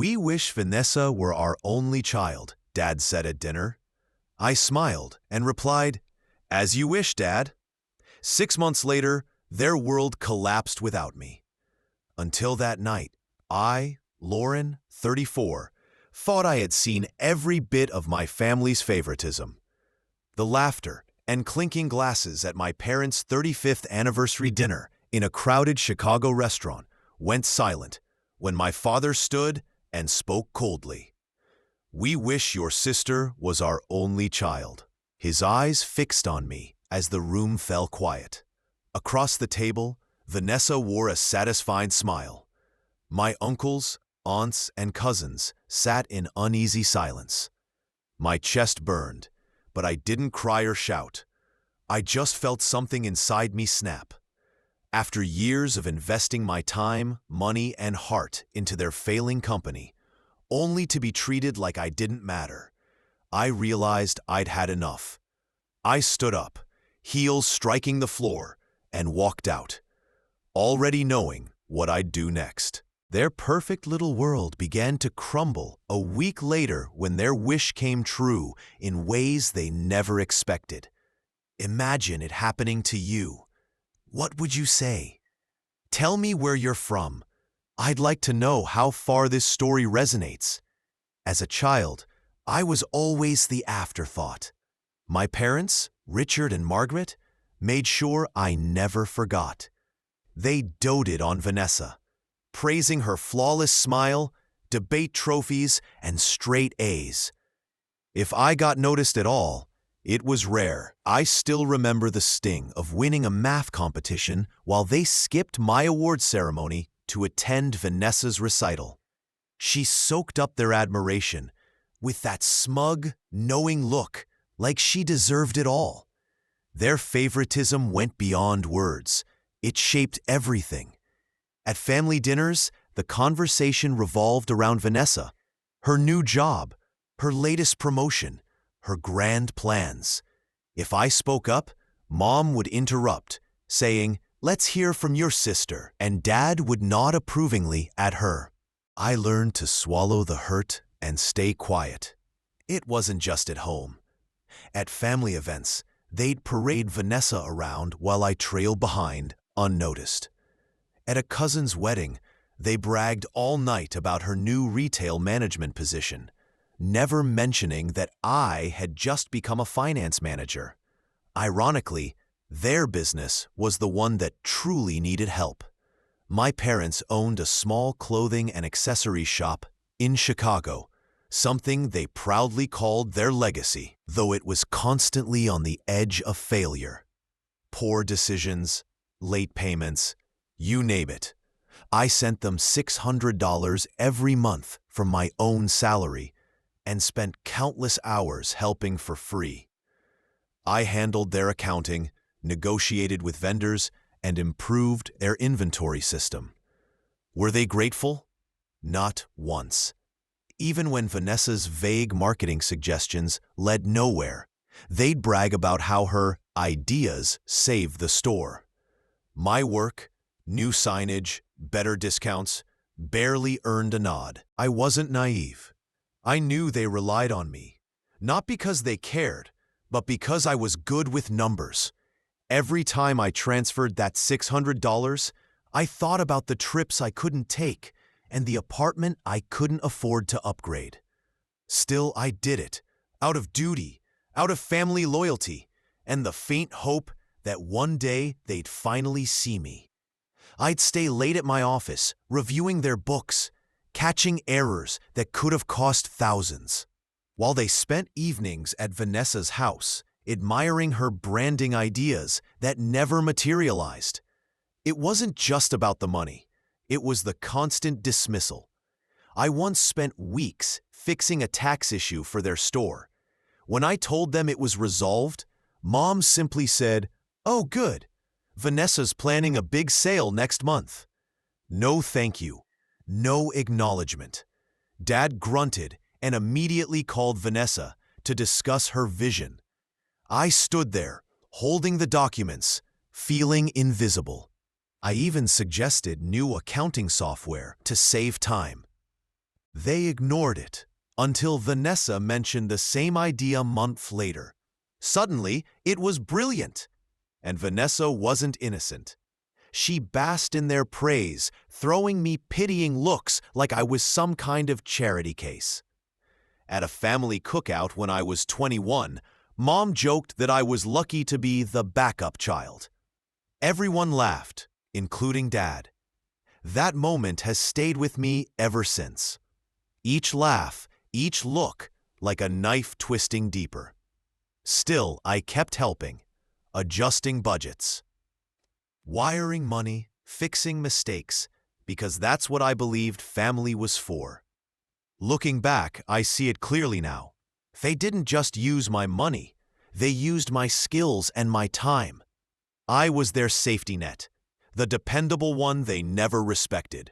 "We wish Vanessa were our only child," Dad said at dinner. I smiled and replied, "As you wish, Dad." 6 months later, their world collapsed without me. Until that night, I, Lauren, 34, thought I had seen every bit of my family's favoritism. The laughter and clinking glasses at my parents' 35th anniversary dinner in a crowded Chicago restaurant went silent when my father stood and spoke coldly. "We wish your sister was our only child." His eyes fixed on me as the room fell quiet. Across the table, Vanessa wore a satisfied smile. My uncles, aunts, and cousins sat in uneasy silence. My chest burned, but I didn't cry or shout. I just felt something inside me snap. After years of investing my time, money, and heart into their failing company, only to be treated like I didn't matter, I realized I'd had enough. I stood up, heels striking the floor, and walked out, already knowing what I'd do next. Their perfect little world began to crumble a week later when their wish came true in ways they never expected. Imagine it happening to you. What would you say? Tell me where you're from. I'd like to know how far this story resonates. As a child, I was always the afterthought. My parents, Richard and Margaret, made sure I never forgot. They doted on Vanessa, praising her flawless smile, debate trophies, and straight A's. If I got noticed at all, it was rare. I still remember the sting of winning a math competition while they skipped my award ceremony to attend Vanessa's recital. She soaked up their admiration with that smug, knowing look, like she deserved it all. Their favoritism went beyond words. It shaped everything. At family dinners, the conversation revolved around Vanessa, her new job, her latest promotion, her grand plans. If I spoke up, Mom would interrupt, saying, "Let's hear from your sister," and Dad would nod approvingly at her. I learned to swallow the hurt and stay quiet. It wasn't just at home. At family events, they'd parade Vanessa around while I trailed behind, unnoticed. At a cousin's wedding, they bragged all night about her new retail management position, never mentioning that I had just become a finance manager. Ironically, their business was the one that truly needed help. My parents owned a small clothing and accessories shop in Chicago, something they proudly called their legacy, though it was constantly on the edge of failure. Poor decisions, late payments, you name it. I sent them $600 every month from my own salary and spent countless hours helping for free. I handled their accounting, negotiated with vendors, and improved their inventory system. Were they grateful? Not once. Even when Vanessa's vague marketing suggestions led nowhere, they'd brag about how her ideas saved the store. My work, new signage, better discounts, barely earned a nod. I wasn't naive. I knew they relied on me, not because they cared, but because I was good with numbers. Every time I transferred that $600, I thought about the trips I couldn't take and the apartment I couldn't afford to upgrade. Still, I did it, out of duty, out of family loyalty, and the faint hope that one day they'd finally see me. I'd stay late at my office, reviewing their books, catching errors that could have cost thousands, while they spent evenings at Vanessa's house, admiring her branding ideas that never materialized. It wasn't just about the money. It was the constant dismissal. I once spent weeks fixing a tax issue for their store. When I told them it was resolved, Mom simply said, "Oh, good. Vanessa's planning a big sale next month." No thank you. No acknowledgement. Dad grunted and immediately called Vanessa to discuss her vision. I stood there, holding the documents, feeling invisible. I even suggested new accounting software to save time. They ignored it until Vanessa mentioned the same idea a month later. Suddenly, it was brilliant. And Vanessa wasn't innocent. She basked in their praise, throwing me pitying looks like I was some kind of charity case. At a family cookout when I was 21, Mom joked that I was lucky to be the backup child. Everyone laughed, including Dad. That moment has stayed with me ever since. Each laugh, each look, like a knife twisting deeper. Still, I kept helping, adjusting budgets, wiring money, fixing mistakes, because that's what I believed family was for. Looking back, I see it clearly now. They didn't just use my money, they used my skills and my time. I was their safety net, the dependable one they never respected.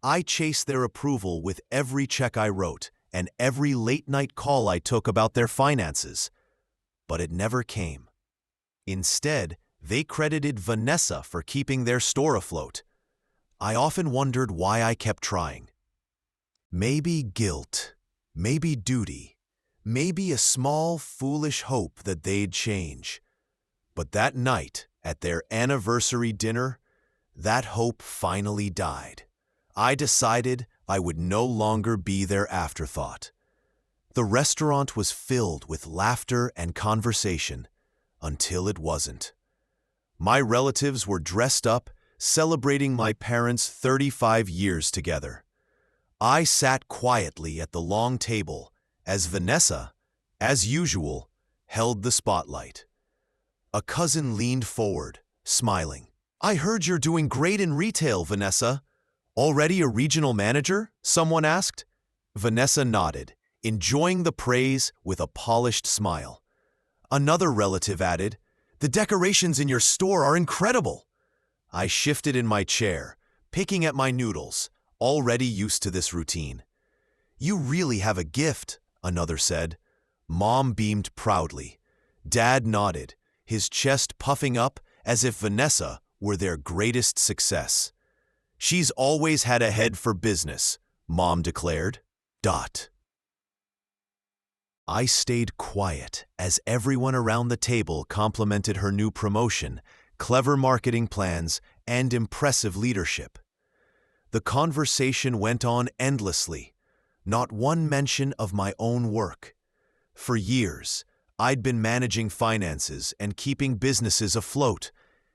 I chased their approval with every check I wrote and every late-night call I took about their finances. But it never came. Instead, they credited Vanessa for keeping their store afloat. I often wondered why I kept trying. Maybe guilt, maybe duty, maybe a small, foolish hope that they'd change. But that night, at their anniversary dinner, that hope finally died. I decided I would no longer be their afterthought. The restaurant was filled with laughter and conversation, until it wasn't. My relatives were dressed up, celebrating my parents' 35 years together. I sat quietly at the long table as Vanessa, as usual, held the spotlight. A cousin leaned forward, smiling. "I heard you're doing great in retail, Vanessa. Already a regional manager?" someone asked. Vanessa nodded, enjoying the praise with a polished smile. Another relative added, "The decorations in your store are incredible." I shifted in my chair, picking at my noodles, already used to this routine. "You really have a gift," another said. Mom beamed proudly. Dad nodded, his chest puffing up as if Vanessa were their greatest success. "She's always had a head for business," Mom declared. I stayed quiet as everyone around the table complimented her new promotion, clever marketing plans, and impressive leadership. The conversation went on endlessly, not one mention of my own work. For years, I'd been managing finances and keeping businesses afloat,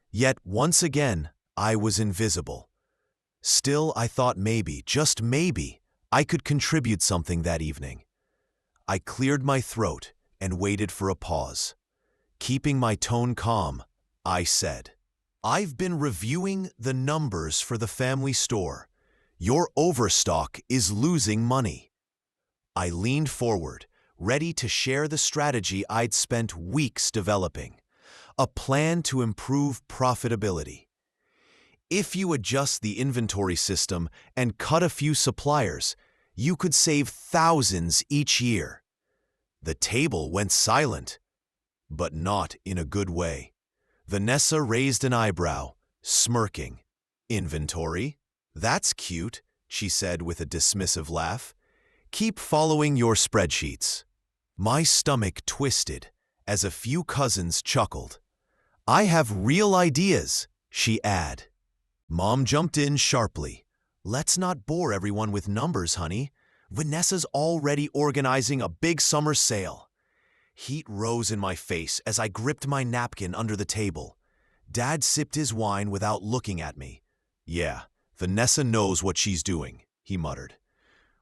yet once again, I was invisible. Still, I thought maybe, just maybe, I could contribute something that evening. I cleared my throat and waited for a pause. Keeping my tone calm, I said, "I've been reviewing the numbers for the family store. Your overstock is losing money." I leaned forward, ready to share the strategy I'd spent weeks developing, a plan to improve profitability. If you adjust the inventory system and cut a few suppliers, you could save thousands each year. The table went silent, but not in a good way. Vanessa raised an eyebrow, smirking. "Inventory? That's cute," she said with a dismissive laugh. "Keep following your spreadsheets." My stomach twisted as a few cousins chuckled. "I have real ideas," she added. Mom jumped in sharply. "Let's not bore everyone with numbers, honey. Vanessa's already organizing a big summer sale." Heat rose in my face as I gripped my napkin under the table. Dad sipped his wine without looking at me. "Yeah, Vanessa knows what she's doing," he muttered.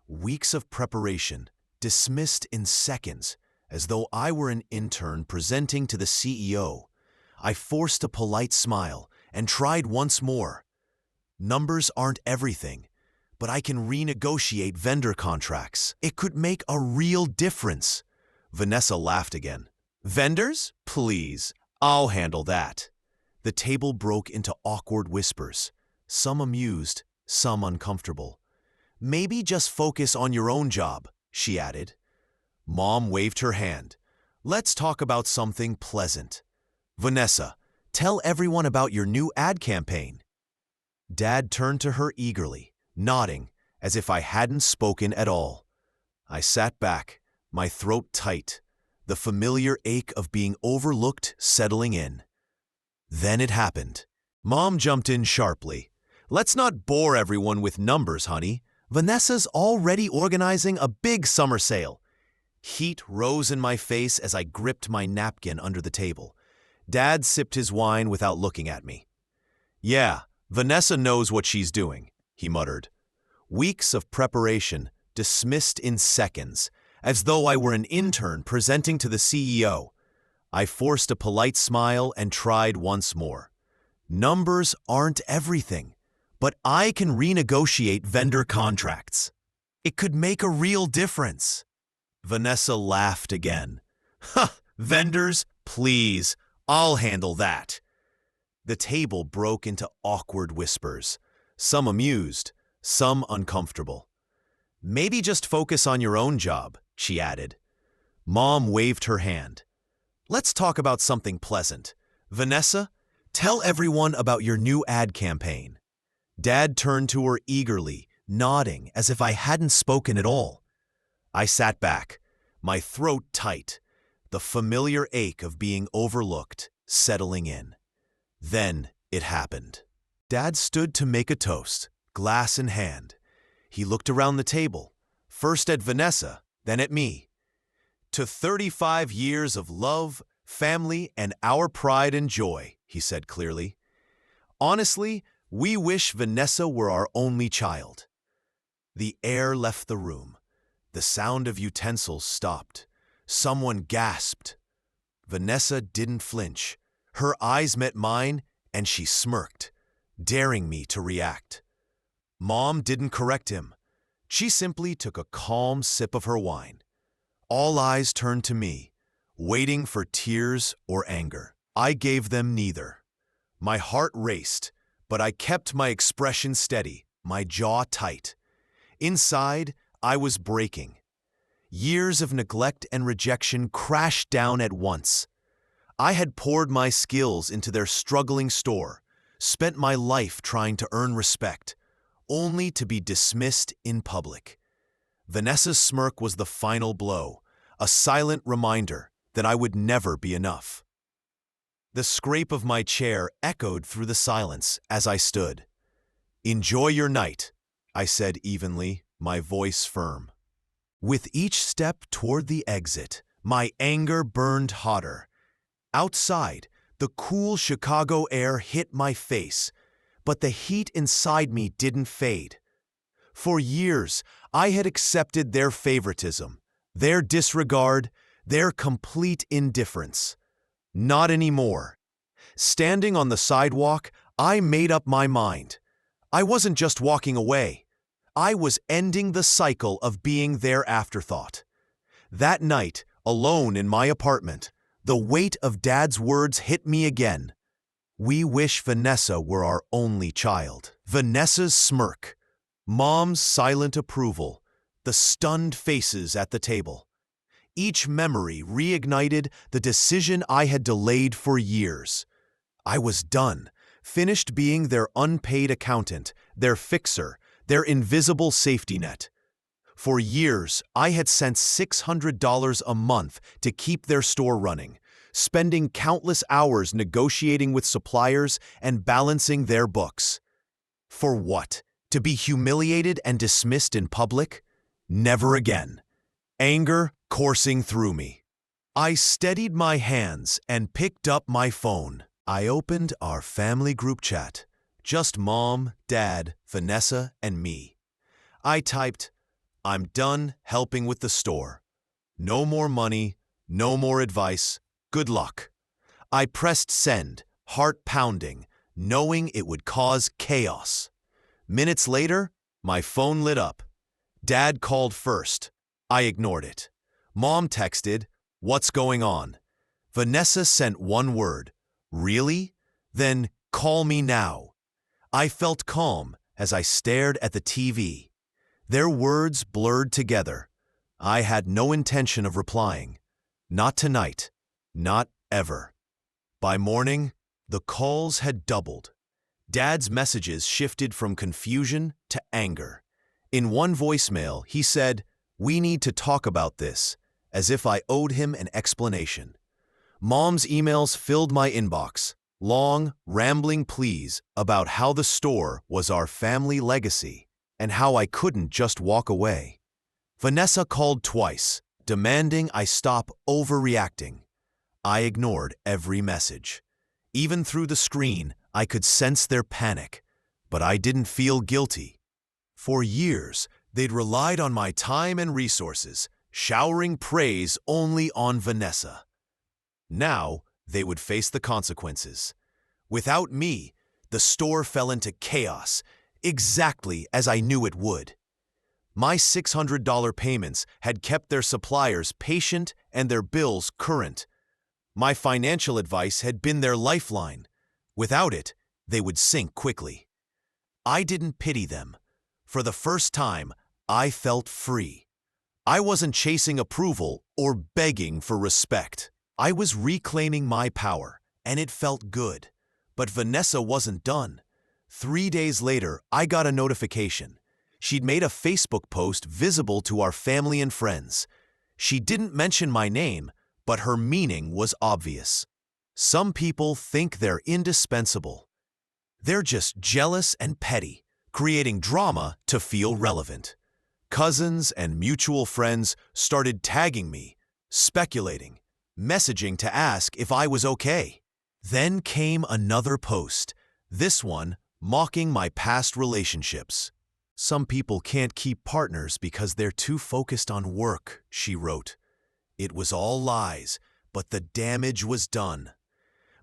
Weeks of preparation, dismissed in seconds, as though I were an intern presenting to the CEO. I forced a polite smile and tried once more. "Numbers aren't everything, but I can renegotiate vendor contracts. It could make a real difference." Vanessa laughed again. "Vendors? Please, I'll handle that." The table broke into awkward whispers, some amused, some uncomfortable. "Maybe just focus on your own job," she added. Mom waved her hand. "Let's talk about something pleasant. Vanessa, tell everyone about your new ad campaign." Dad turned to her eagerly, nodding, as if I hadn't spoken at all. I sat back, my throat tight, the familiar ache of being overlooked settling in. Then it happened. Mom jumped in sharply. "Let's not bore everyone with numbers, honey. Vanessa's already organizing a big summer sale." Heat rose in my face as I gripped my napkin under the table. Dad sipped his wine without looking at me. "Yeah, Vanessa knows what she's doing," he muttered. Weeks of preparation dismissed in seconds, as though I were an intern presenting to the CEO. I forced a polite smile and tried once more. "Numbers aren't everything, but I can renegotiate vendor contracts. It could make a real difference." Vanessa laughed again. "Ha, vendors, please, I'll handle that." The table broke into awkward whispers, some amused, some uncomfortable. "Maybe just focus on your own job," she added. Mom waved her hand. "Let's talk about something pleasant. Vanessa, tell everyone about your new ad campaign." Dad turned to her eagerly, nodding as if I hadn't spoken at all. I sat back, my throat tight, the familiar ache of being overlooked settling in. Then it happened. Dad stood to make a toast, glass in hand. He looked around the table, first at Vanessa, then at me. "To 35 years of love, family, and our pride and joy," he said clearly. "Honestly, we wish Vanessa were our only child." The air left the room. The sound of utensils stopped. Someone gasped. Vanessa didn't flinch. Her eyes met mine, and she smirked, daring me to react. Mom didn't correct him. She simply took a calm sip of her wine. All eyes turned to me, waiting for tears or anger. I gave them neither. My heart raced, but I kept my expression steady, my jaw tight. Inside, I was breaking. Years of neglect and rejection crashed down at once. I had poured my skills into their struggling store, spent my life trying to earn respect, only to be dismissed in public. Vanessa's smirk was the final blow, a silent reminder that I would never be enough. The scrape of my chair echoed through the silence as I stood. "Enjoy your night," I said evenly, my voice firm. With each step toward the exit, my anger burned hotter. Outside, the cool Chicago air hit my face, but the heat inside me didn't fade. For years, I had accepted their favoritism, their disregard, their complete indifference. Not anymore. Standing on the sidewalk, I made up my mind. I wasn't just walking away. I was ending the cycle of being their afterthought. That night, alone in my apartment, the weight of Dad's words hit me again. "We wish Vanessa were our only child." Vanessa's smirk, Mom's silent approval, the stunned faces at the table. Each memory reignited the decision I had delayed for years. I was done, finished being their unpaid accountant, their fixer, their invisible safety net. For years, I had sent $600 a month to keep their store running, spending countless hours negotiating with suppliers and balancing their books. For what? To be humiliated and dismissed in public? Never again. Anger coursing through me. I steadied my hands and picked up my phone. I opened our family group chat. Just Mom, Dad, Vanessa, and me. I typed, "I'm done helping with the store. No more money, no more advice. Good luck." I pressed send, heart pounding, knowing it would cause chaos. Minutes later, my phone lit up. Dad called first. I ignored it. Mom texted, "What's going on?" Vanessa sent one word, "Really? Then call me now." I felt calm as I stared at the TV. Their words blurred together. I had no intention of replying. Not tonight. Not ever. By morning, the calls had doubled. Dad's messages shifted from confusion to anger. In one voicemail, he said, "We need to talk about this," as if I owed him an explanation. Mom's emails filled my inbox, long, rambling pleas about how the store was our family legacy and how I couldn't just walk away. Vanessa called twice, demanding I stop overreacting. I ignored every message. Even through the screen, I could sense their panic, but I didn't feel guilty. For years, they'd relied on my time and resources, showering praise only on Vanessa. Now, they would face the consequences. Without me, the store fell into chaos, exactly as I knew it would. My $600 payments had kept their suppliers patient and their bills current. My financial advice had been their lifeline. Without it, they would sink quickly. I didn't pity them. For the first time, I felt free. I wasn't chasing approval or begging for respect. I was reclaiming my power, and it felt good. But Vanessa wasn't done. 3 days later, I got a notification. She'd made a Facebook post visible to our family and friends. She didn't mention my name, but her meaning was obvious. Some people think they're indispensable. They're just jealous and petty, creating drama to feel relevant. Cousins and mutual friends started tagging me, speculating, messaging to ask if I was okay. Then came another post, this one mocking my past relationships. "Some people can't keep partners because they're too focused on work," she wrote. It was all lies, but the damage was done.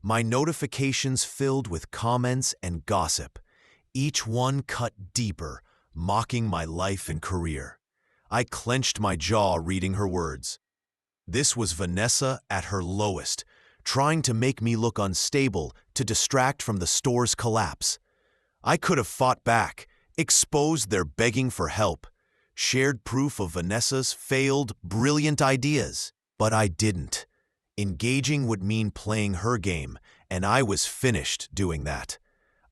My notifications filled with comments and gossip, each one cut deeper, mocking my life and career. I clenched my jaw reading her words. This was Vanessa at her lowest, trying to make me look unstable to distract from the store's collapse. I could have fought back, exposed their begging for help, shared proof of Vanessa's failed, brilliant ideas, but I didn't. Engaging would mean playing her game, and I was finished doing that.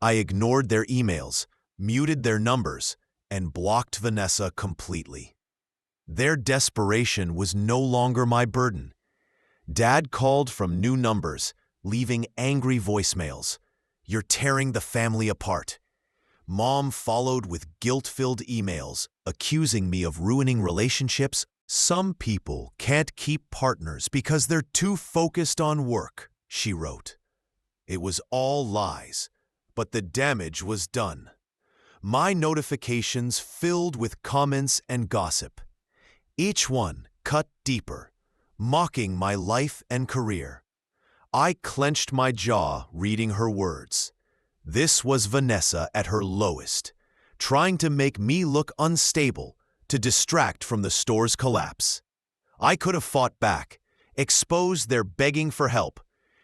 I ignored their emails, muted their numbers, and blocked Vanessa completely. Their desperation was no longer my burden. Dad called from new numbers, leaving angry voicemails. "You're tearing the family apart." Mom followed with guilt-filled emails, accusing me of ruining relationships. "Some people can't keep partners because they're too focused on work," she wrote. It was all lies, but the damage was done. My notifications filled with comments and gossip. Each one cut deeper, mocking my life and career. I clenched my jaw reading her words. This was Vanessa at her lowest, trying to make me look unstable to distract from the store's collapse. I could have fought back, exposed their begging for help,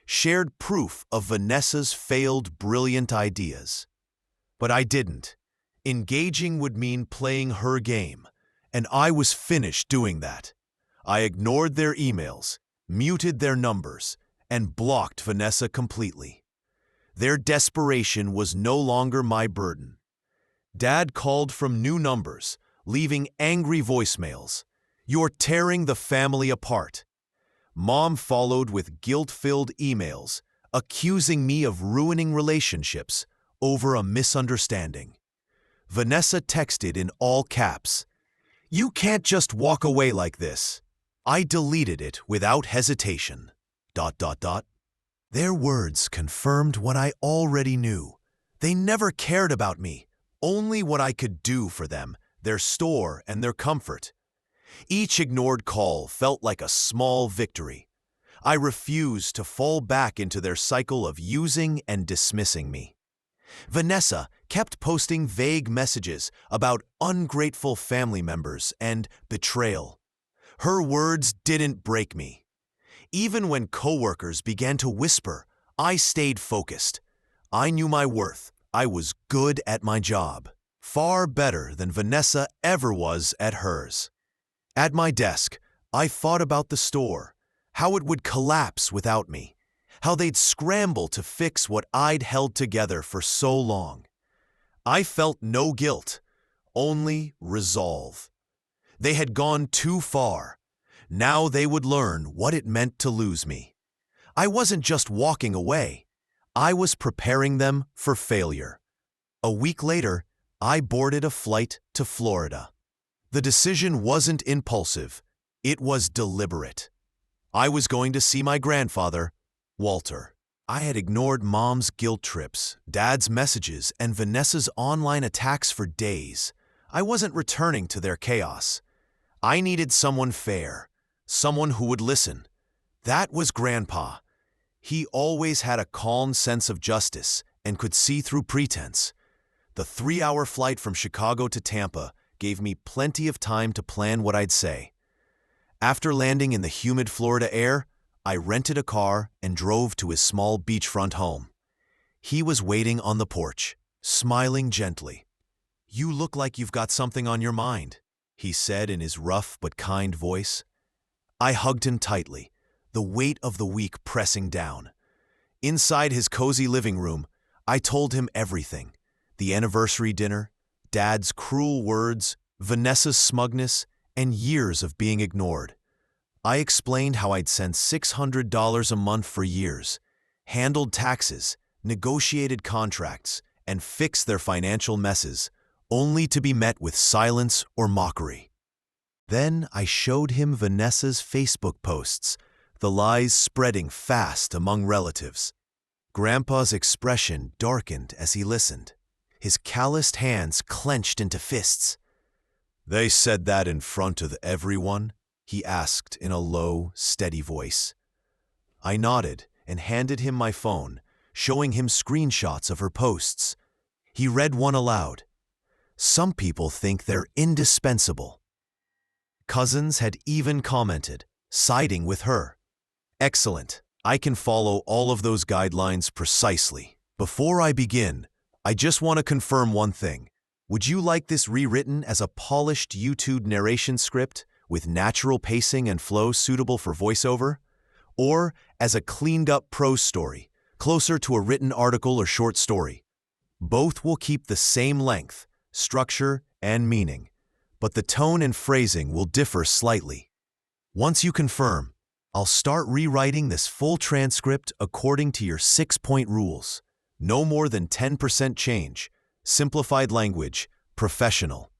shared proof of Vanessa's failed brilliant ideas. But I didn't. Engaging would mean playing her game, and I was finished doing that. I ignored their emails, muted their numbers, and blocked Vanessa completely. Their desperation was no longer my burden. Dad called from new numbers, leaving angry voicemails. "You're tearing the family apart." Mom followed with guilt-filled emails, accusing me of ruining relationships over a misunderstanding. Vanessa texted in all caps, "You can't just walk away like this." I deleted it without hesitation. ... Their words confirmed what I already knew. They never cared about me, only what I could do for them, their store, and their comfort. Each ignored call felt like a small victory. I refused to fall back into their cycle of using and dismissing me. Vanessa kept posting vague messages about ungrateful family members and betrayal. Her words didn't break me. Even when coworkers began to whisper, I stayed focused. I knew my worth. I was good at my job, far better than Vanessa ever was at hers. At my desk, I thought about the store, how it would collapse without me, how they'd scramble to fix what I'd held together for so long. I felt no guilt, only resolve. They had gone too far. Now they would learn what it meant to lose me. I wasn't just walking away. I was preparing them for failure. A week later, I boarded a flight to Florida. The decision wasn't impulsive. It was deliberate. I was going to see my grandfather, Walter. I had ignored Mom's guilt trips, Dad's messages, and Vanessa's online attacks for days. I wasn't returning to their chaos. I needed someone fair, someone who would listen. That was Grandpa. He always had a calm sense of justice and could see through pretense. The 3-hour flight from Chicago to Tampa gave me plenty of time to plan what I'd say. After landing in the humid Florida air, I rented a car and drove to his small beachfront home. He was waiting on the porch, smiling gently. "You look like you've got something on your mind," he said in his rough but kind voice. I hugged him tightly, the weight of the week pressing down. Inside his cozy living room, I told him everything: the anniversary dinner, Dad's cruel words, Vanessa's smugness, and years of being ignored. I explained how I'd sent $600 a month for years, handled taxes, negotiated contracts, and fixed their financial messes, only to be met with silence or mockery. Then I showed him Vanessa's Facebook posts, the lies spreading fast among relatives. Grandpa's expression darkened as he listened. His calloused hands clenched into fists. "They said that in front of everyone?" he asked in a low, steady voice. I nodded and handed him my phone, showing him screenshots of her posts. He read one aloud. "Some people think they're indispensable." Cousins had even commented, siding with her. "Excellent. I can follow all of those guidelines precisely. Before I begin, I just want to confirm one thing. Would you like this rewritten as a polished YouTube narration script with natural pacing and flow suitable for voiceover? Or as a cleaned-up prose story, closer to a written article or short story? Both will keep the same length, structure, and meaning, but the tone and phrasing will differ slightly. Once you confirm, I'll start rewriting this full transcript according to your 6-point rules. No more than 10% change, simplified language, professional.